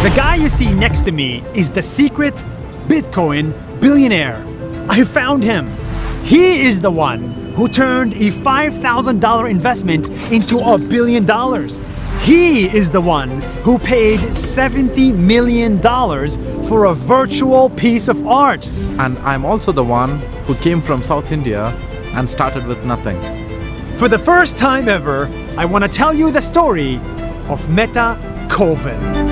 The guy you see next to me is the secret Bitcoin billionaire. I found him. He is the one who turned a $5,000 investment into $1 billion. He is the one who paid $70 million for a virtual piece of art. And I'm also the one who came from South India and started with nothing. For the first time ever, I want to tell you the story of MetaKovan.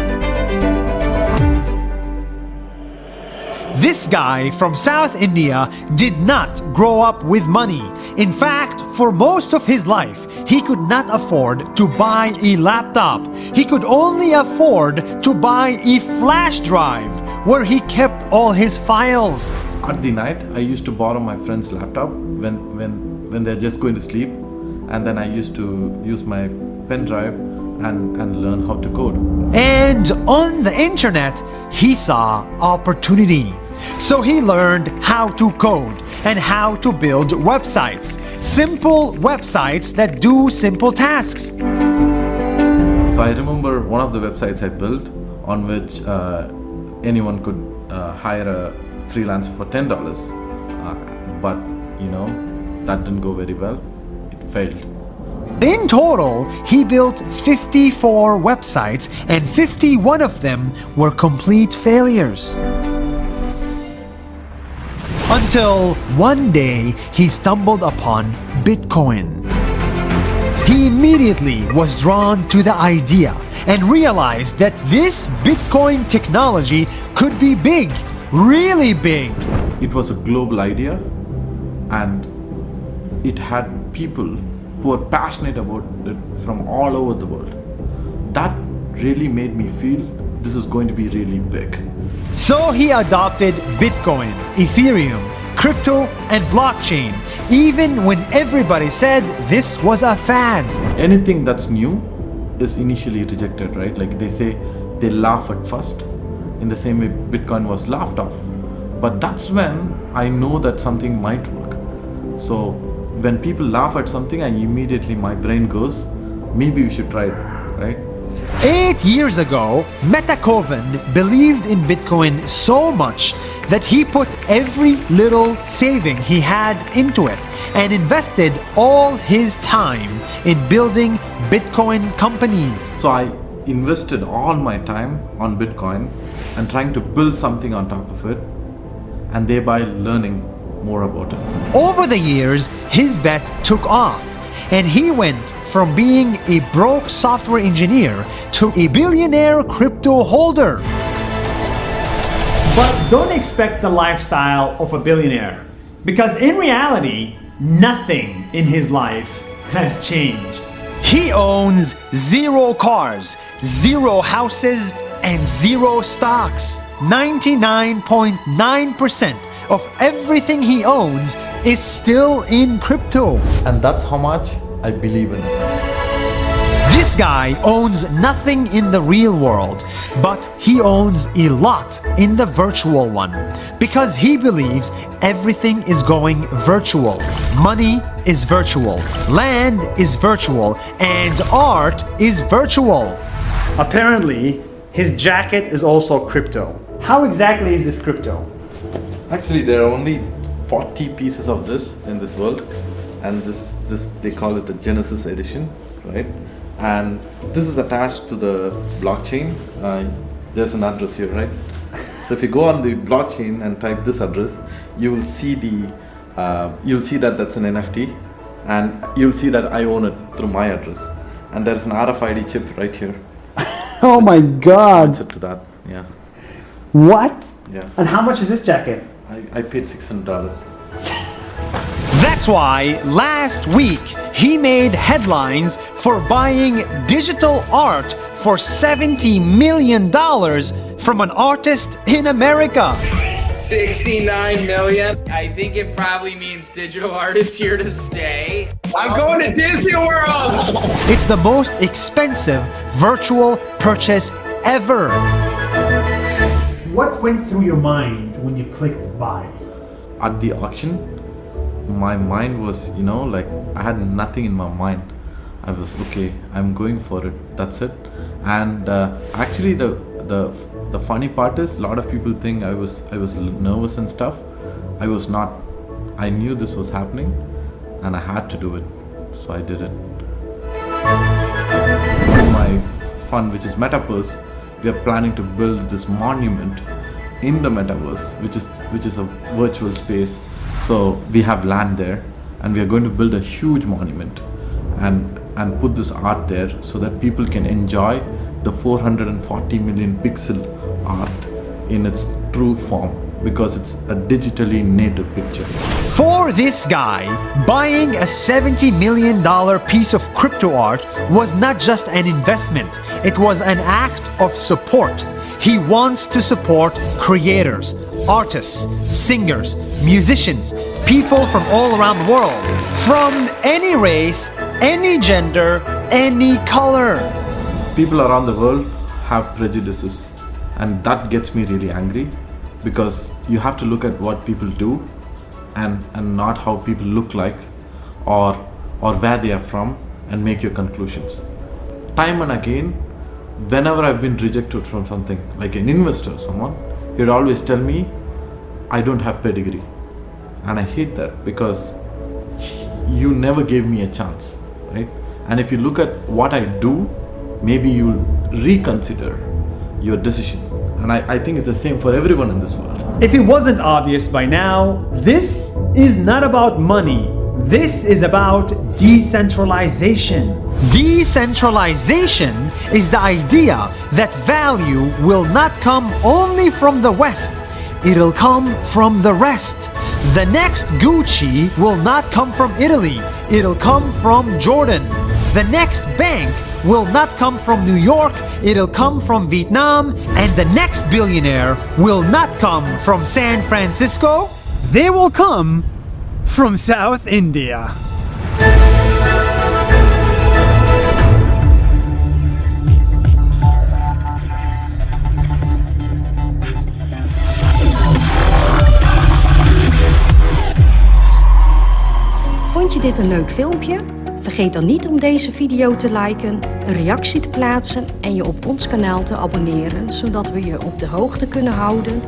This guy from South India did not grow up with money. In fact, for most of his life, he could not afford to buy a laptop. He could only afford to buy a flash drive where he kept all his files. At the night, I used to borrow my friend's laptop when they're just going to sleep, and then I used to use my pen drive and learn how to code. And on the internet, he saw opportunity. So he learned how to code and how to build websites. Simple websites that do simple tasks. So I remember one of the websites I built on which anyone could hire a freelancer for $10. But that didn't go very well. It failed. In total, he built 54 websites and 51 of them were complete failures. Until one day, he stumbled upon Bitcoin. He immediately was drawn to the idea and realized that this Bitcoin technology could be big, really big. It was a global idea, and it had people who were passionate about it from all over the world. That really made me feel this is going to be really big. So he adopted Bitcoin, Ethereum, crypto, and blockchain, even when everybody said this was a fad. Anything that's new is initially rejected, right? Like they say, they laugh at first. In the same way, Bitcoin was laughed off. But that's when I know that something might work. So when people laugh at something, my brain goes, maybe we should try it, right? 8 years ago, MetaKovan believed in Bitcoin so much that he put every little saving he had into it and invested all his time in building Bitcoin companies. So I invested all my time on Bitcoin and trying to build something on top of it, and thereby learning more about it. Over the years, his bet took off, and he went from being a broke software engineer to a billionaire crypto holder. But don't expect the lifestyle of a billionaire, because in reality, nothing in his life has changed. He owns 0 cars, 0 houses, and 0 stocks. 99.9% of everything he owns is still in crypto. And that's how much I believe in it. This guy owns nothing in the real world, but he owns a lot in the virtual one, because he believes everything is going virtual. Money is virtual, land is virtual, and art is virtual. Apparently, his jacket is also crypto. How exactly is this crypto? Actually, there are only 40 pieces of this in this world, and this they call it a Genesis edition, right? And this is attached to the blockchain. There's an address here, right? So if you go on the blockchain and type this address, you will see that that's an NFT, and you'll see that I own it through my address. And there's an RFID chip right here. Oh my God! To that, yeah. What? Yeah. And how much is this jacket? I paid $600. That's why last week he made headlines for buying digital art for $70 million from an artist in America. 69 million. I think it probably means digital art is here to stay. I'm going to Disney World. It's the most expensive virtual purchase ever. What went through your mind when you clicked buy? At the auction, my mind was, like I had nothing in my mind. I was okay, I'm going for it, that's it. And actually the the funny part is, a lot of people think I was nervous and stuff. I was not. I knew this was happening, and I had to do it, so I did it. My fund, which is Metaverse, we are planning to build this monument in the Metaverse, which is a virtual space. So we have land there, and we are going to build a huge monument and put this art there so that people can enjoy the 440 million pixel art in its true form, because it's a digitally native picture. For this guy, buying a $70 million piece of crypto art was not just an investment, it was an act of support. He wants to support creators, artists, singers, musicians, people from all around the world, from any race, any gender, any color. People around the world have prejudices, and that gets me really angry, because you have to look at what people do and not how people look like or where they are from, and make your conclusions. Time and again, whenever I've been rejected from something, like an investor or someone, he'd always tell me I don't have pedigree, and I hate that, because you never gave me a chance, right? And if you look at what I do, maybe you'll reconsider your decision. And I think it's the same for everyone in this world. If it wasn't obvious by now, this is not about money. This is about decentralization. Decentralization is the idea that value will not come only from the West. It'll come from the rest. The next Gucci will not come from Italy. It'll come from Jordan. The next bank will not come from New York, it'll come from Vietnam, and the next billionaire will not come from San Francisco, they will come from South India. Vond je dit een leuk filmpje? Vergeet dan niet om deze video te liken, een reactie te plaatsen en je op ons kanaal te abonneren, zodat we je op de hoogte kunnen houden